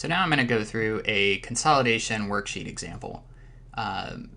So now I'm going to go through a consolidation worksheet example.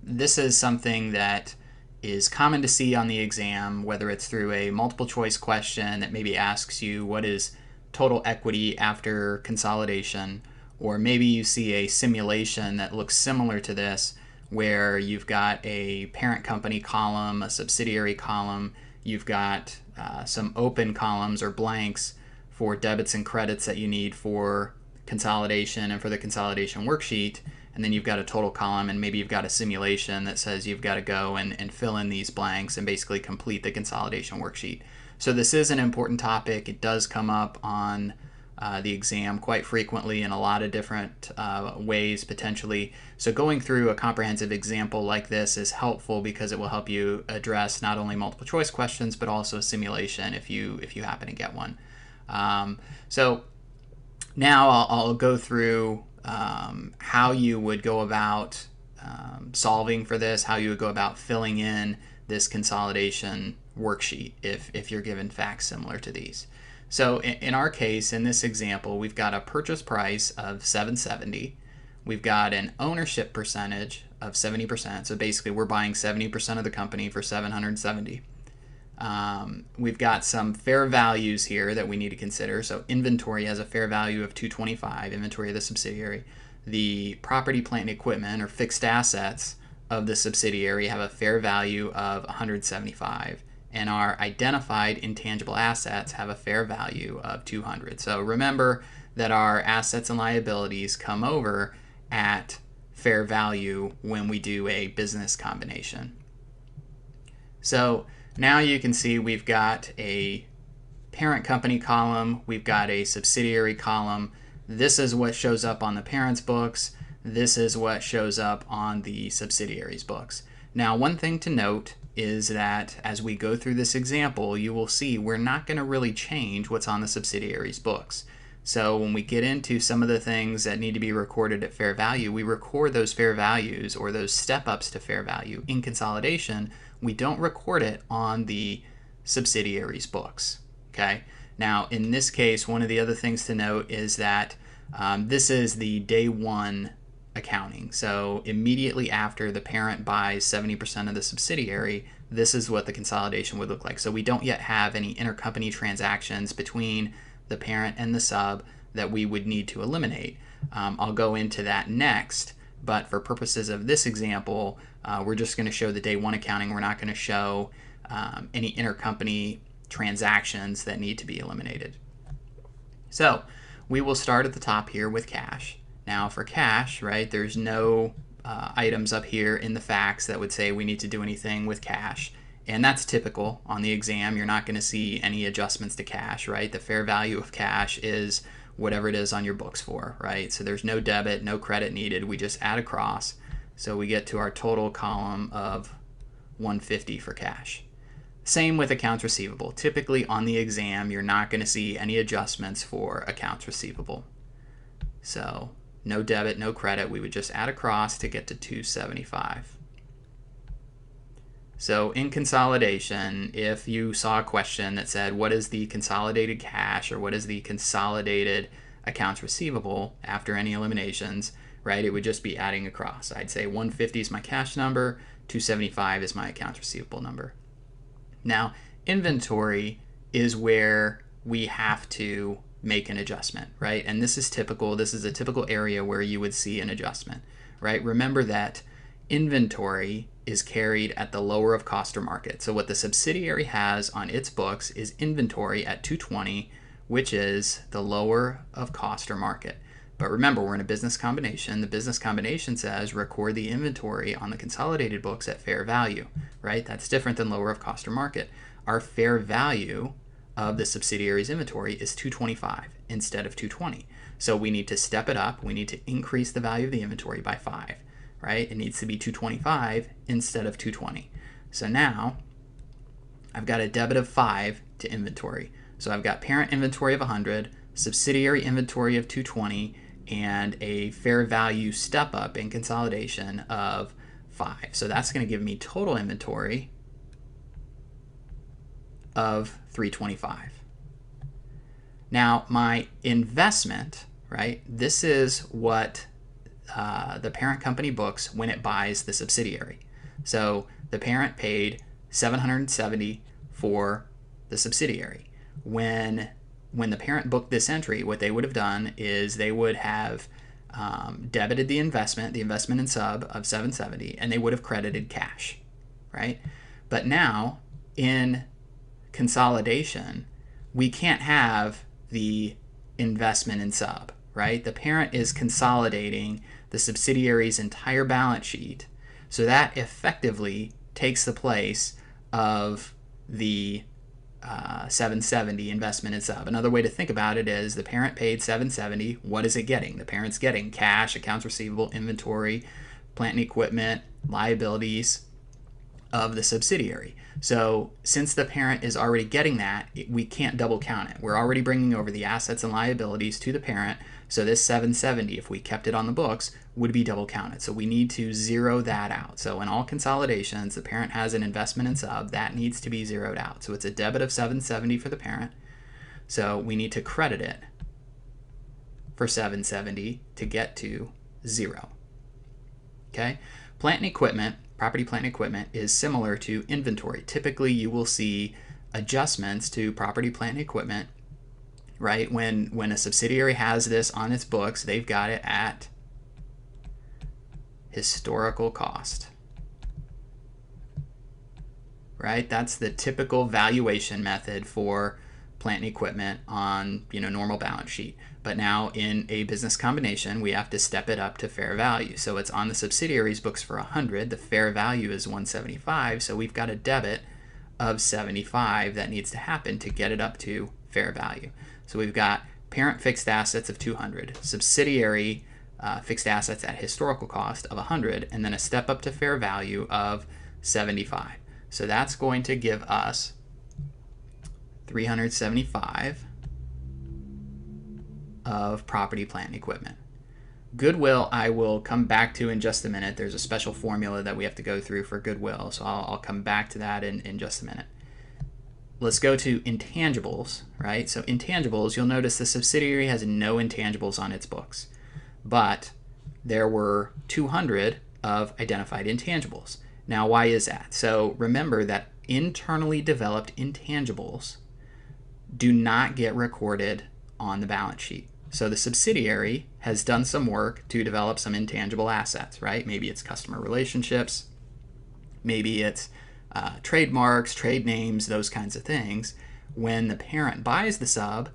This is something that is common to see on the exam, whether it's through a multiple choice question that maybe asks you what is total equity after consolidation, or maybe you see a simulation that looks similar to this where you've got a parent company column, a subsidiary column, you've got some open columns or blanks for debits and credits that you need for consolidation and for the consolidation worksheet, and then you've got a total column, and maybe you've got a simulation that says you've got to go and fill in these blanks and basically complete the consolidation worksheet. So this is an important topic. It does come up on the exam quite frequently in a lot of different ways potentially. So going through a comprehensive example like this is helpful because it will help you address not only multiple choice questions but also a simulation if you happen to get one. So now I'll go through how you would go about solving for this, how you would go about filling in this consolidation worksheet if you're given facts similar to these. So in our case, in this example, we've got a purchase price of $770. We've got an ownership percentage of 70%. So basically we're buying 70% of the company for $770. We've got some fair values here that we need to consider. So inventory has a fair value of $225, inventory of the subsidiary. The property, plant, and equipment or fixed assets of the subsidiary have a fair value of $175. And our identified intangible assets have a fair value of $200. So remember that our assets and liabilities come over at fair value when we do a business combination. So now you can see we've got a parent company column, we've got a subsidiary column. This is what shows up on the parent's books. This is what shows up on the subsidiary's books. Now, one thing to note is that as we go through this example, you will see we're not going to really change what's on the subsidiary's books. So when we get into some of the things that need to be recorded at fair value, we record those fair values or those step-ups to fair value in consolidation. We don't record it on the subsidiary's books. Okay. Now, in this case, one of the other things to note is that this is the day one accounting. So immediately after the parent buys 70% of the subsidiary, this is what the consolidation would look like. So we don't yet have any intercompany transactions between the parent and the sub that we would need to eliminate. I'll go into that next, but for purposes of this example, we're just going to show the day one accounting. We're not going to show any intercompany transactions that need to be eliminated. So we will start at the top here with cash. Now for cash, right, there's no items up here in the facts that would say we need to do anything with cash. And that's typical on the exam. You're not going to see any adjustments to cash, right? The fair value of cash is whatever it is on your books for, right? So there's no debit, no credit needed. We just add across. So we get to our total column of 150 for cash. Same with accounts receivable. Typically on the exam, you're not going to see any adjustments for accounts receivable. So no debit, no credit. We would just add across to get to 275. So in consolidation, if you saw a question that said, what is the consolidated cash or what is the consolidated accounts receivable after any eliminations, right, it would just be adding across. I'd say 150 is my cash number, 275 is my accounts receivable number. Now, inventory is where we have to make an adjustment, right? And this is typical. This is a typical area where you would see an adjustment, right? Remember that inventory is carried at the lower of cost or market. So what the subsidiary has on its books is inventory at 220, which is the lower of cost or market. But remember, we're in a business combination. The business combination says record the inventory on the consolidated books at fair value, right? That's different than lower of cost or market. Our fair value of the subsidiary's inventory is 225 instead of 220. So we need to step it up. We need to increase the value of the inventory by 5, right? It needs to be 225 instead of 220. So now I've got a debit of 5 to inventory. So I've got parent inventory of 100, subsidiary inventory of 220, and a fair value step up in consolidation of 5. So that's going to give me total inventory of 325. Now my investment, right? This is what the parent company books when it buys the subsidiary. So the parent paid $770 for the subsidiary. When the parent booked this entry, what they would have done is they would have debited the investment in sub of $770, and they would have credited cash, right? But now in consolidation, we can't have the investment in sub, right? The parent is consolidating the subsidiary's entire balance sheet, so that effectively takes the place of the 770 investment in sub. Another way to think about it is the parent paid 770. What is it getting? The parent's getting cash, accounts receivable, inventory, plant and equipment, liabilities of the subsidiary. So since the parent is already getting that, we can't double count it. We're already bringing over the assets and liabilities to the parent. So this 770, if we kept it on the books, would be double counted. So we need to zero that out. So in all consolidations, the parent has an investment in sub that needs to be zeroed out. So it's a debit of 770 for the parent. So we need to credit it for 770 to get to 0. Okay? Plant and equipment, property, plant, and equipment is similar to inventory. Typically, you will see adjustments to property, plant, and equipment, right? When a subsidiary has this on its books, they've got it at historical cost, right? That's the typical valuation method for plant and equipment on normal balance sheet. But now in a business combination, we have to step it up to fair value. So it's on the subsidiary's books for 100. The fair value is 175. So we've got a debit of 75 that needs to happen to get it up to fair value. So we've got parent fixed assets of 200, subsidiary fixed assets at historical cost of 100, and then a step up to fair value of 75. So that's going to give us 375 of property, plant, and equipment. Goodwill I will come back to in just a minute. There's a special formula that we have to go through for goodwill, so I'll come back to that in just a minute. Let's go to intangibles, right? So intangibles, you'll notice the subsidiary has no intangibles on its books, but there were 200 of identified intangibles. Now, why is that? So remember that internally developed intangibles do not get recorded on the balance sheet. So the subsidiary has done some work to develop some intangible assets, right? Maybe it's customer relationships, maybe it's trademarks, trade names, those kinds of things. When the parent buys the sub,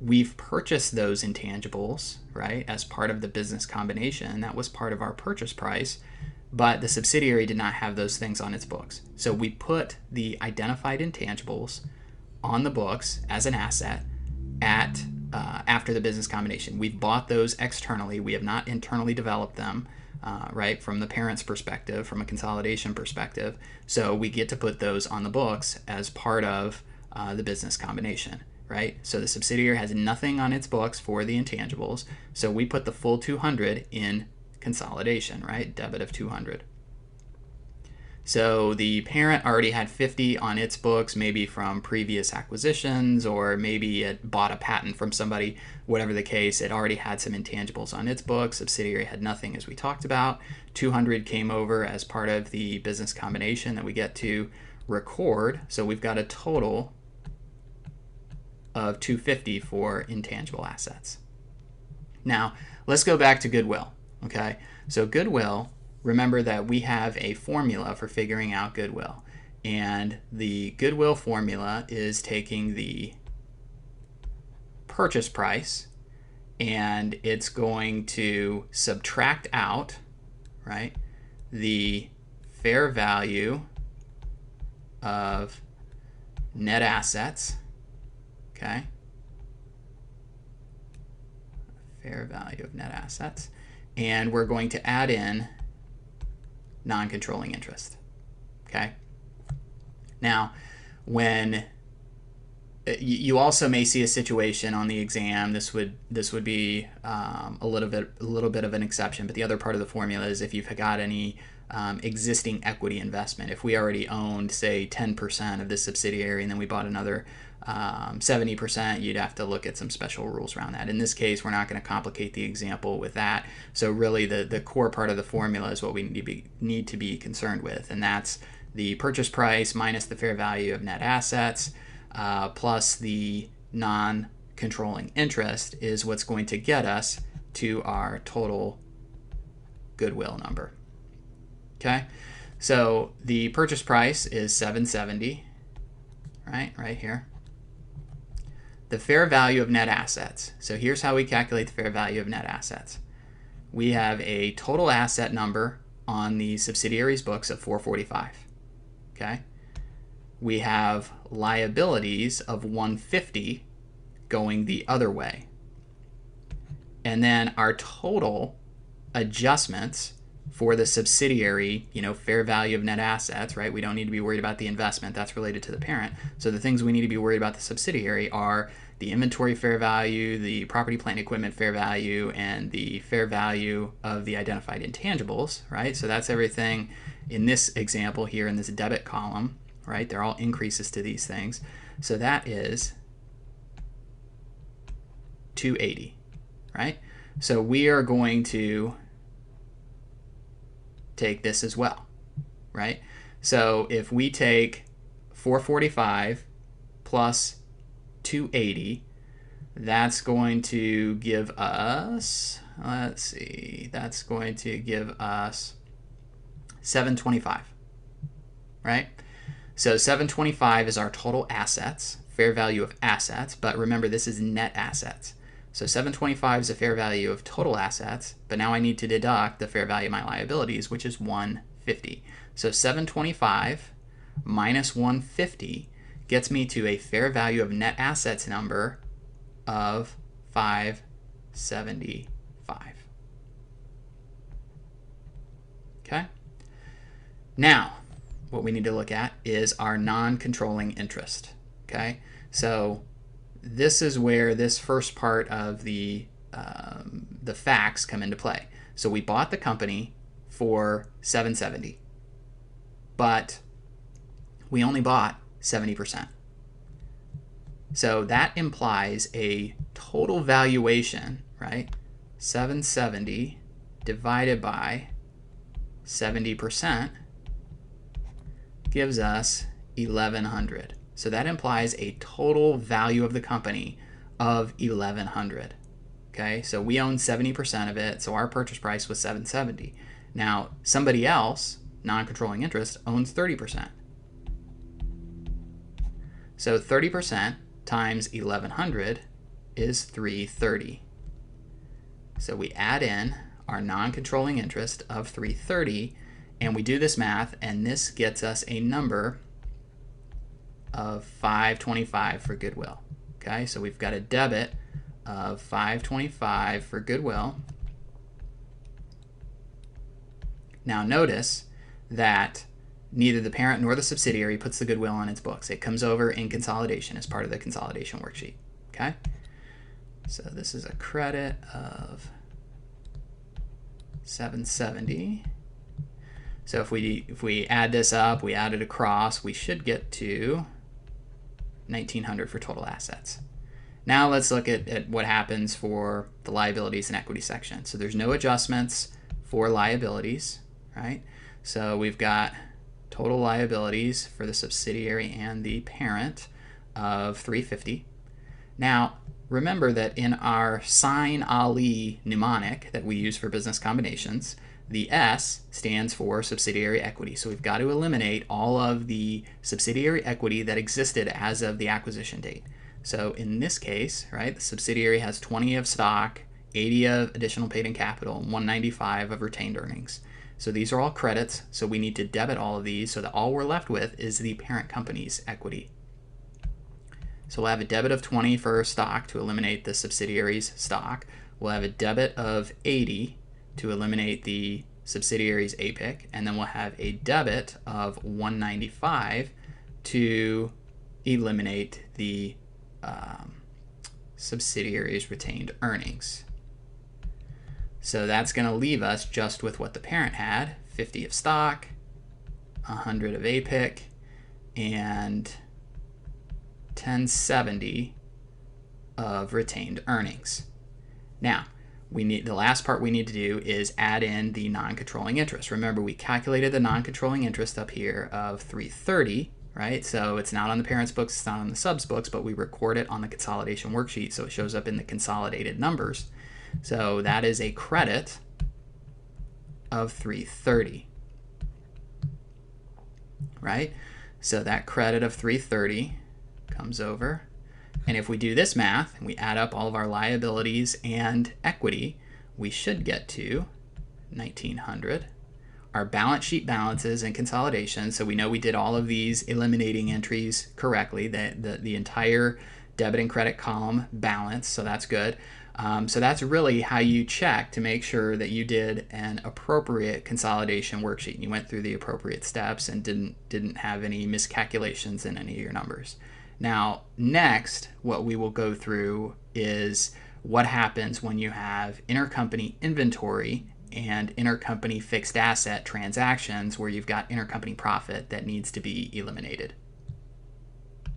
we've purchased those intangibles, right, as part of the business combination. That was part of our purchase price, but the subsidiary did not have those things on its books. So we put the identified intangibles on the books as an asset at after the business combination. We've bought those externally. We have not internally developed them, right, from the parent's perspective, from a consolidation perspective. So we get to put those on the books as part of the business combination, right? So the subsidiary has nothing on its books for the intangibles. So we put the full 200 in consolidation, right? Debit of 200. So the parent already had 50 on its books, maybe from previous acquisitions, or maybe it bought a patent from somebody, whatever the case, it already had some intangibles on its books. Subsidiary had nothing, as we talked about. 200 came over as part of the business combination that we get to record. So we've got a total of 250 for intangible assets. Now, let's go back to goodwill, okay? So goodwill, remember that we have a formula for figuring out goodwill. And the goodwill formula is taking the purchase price and it's going to subtract out, right, the fair value of net assets, okay? Fair value of net assets. And we're going to add in non-controlling interest, okay? Now, when you also may see a situation on the exam. This would be a little bit of an exception, but the other part of the formula is if you've got any existing equity investment. If we already owned, say, 10% of this subsidiary and then we bought another 70%, you'd have to look at some special rules around that. In this case, we're not going to complicate the example with that. So really the core part of the formula is what we need to be concerned with, and that's the purchase price minus the fair value of net assets plus the non-controlling interest is what's going to get us to our total goodwill number. Okay, so the purchase price is $770, right here. The fair value of net assets. So here's how we calculate the fair value of net assets. We have a total asset number on the subsidiary's books of $445. Okay, we have liabilities of $150 going the other way, and then our total adjustments for the subsidiary, fair value of net assets, right? We don't need to be worried about the investment. That's related to the parent. So the things we need to be worried about the subsidiary are the inventory fair value, the property, plant, and equipment fair value, and the fair value of the identified intangibles, right? So that's everything in this example here in this debit column, right? They're all increases to these things. So that is $280, right? So we are going to take this as well, right? So if we take 445 plus 280, that's going to give us, let's see, that's going to give us 725, right? So 725 is our total assets, fair value of assets, but remember this is net assets. So 725 is a fair value of total assets, but now I need to deduct the fair value of my liabilities, which is 150. So 725 minus 150 gets me to a fair value of net assets number of 575. Okay? Now, what we need to look at is our non-controlling interest. Okay? So this is where this first part of the facts come into play. So we bought the company for $770, but we only bought 70%. So that implies a total valuation, right? 770 divided by 70% gives us 1,100. So that implies a total value of the company of 1,100. Okay, so we own 70% of it, so our purchase price was 770. Now, somebody else, non-controlling interest, owns 30%. So 30% times 1,100 is 330. So we add in our non-controlling interest of 330, and we do this math, and this gets us a number of 525 for goodwill. Okay, so we've got a debit of 525 for goodwill. Now notice that neither the parent nor the subsidiary puts the goodwill on its books. It comes over in consolidation as part of the consolidation worksheet. Okay, so this is a credit of 770. So if we add this up, we add it across, we should get to 1,900 for total assets. Now let's look at what happens for the liabilities and equity section. So there's no adjustments for liabilities, right? So we've got total liabilities for the subsidiary and the parent of 350. Now remember that in our Sine Ali mnemonic that we use for business combinations, the S stands for subsidiary equity. So we've got to eliminate all of the subsidiary equity that existed as of the acquisition date. So in this case, right, the subsidiary has 20 of stock, 80 of additional paid in capital, and 195 of retained earnings. So these are all credits, so we need to debit all of these so that all we're left with is the parent company's equity. So we'll have a debit of 20 for stock to eliminate the subsidiary's stock. We'll have a debit of 80 to eliminate the subsidiary's APIC, and then we'll have a debit of 195 to eliminate the subsidiaries' retained earnings. So that's going to leave us just with what the parent had, 50 of stock, 100 of APIC, and 1070 of retained earnings. Now, the last part we need to do is add in the non-controlling interest. Remember, we calculated the non-controlling interest up here of 330, right? So it's not on the parent's books, it's not on the sub's books, but we record it on the consolidation worksheet, so it shows up in the consolidated numbers. So that is a credit of 330, right? So that credit of 330 comes over. And if we do this math and we add up all of our liabilities and equity, we should get to 1900. Our balance sheet balances and consolidation, so we know we did all of these eliminating entries correctly, the entire debit and credit column balance, so that's good. So that's really how you check to make sure that you did an appropriate consolidation worksheet and you went through the appropriate steps and didn't have any miscalculations in any of your numbers. Now, next, what we will go through is what happens when you have intercompany inventory and intercompany fixed asset transactions where you've got intercompany profit that needs to be eliminated.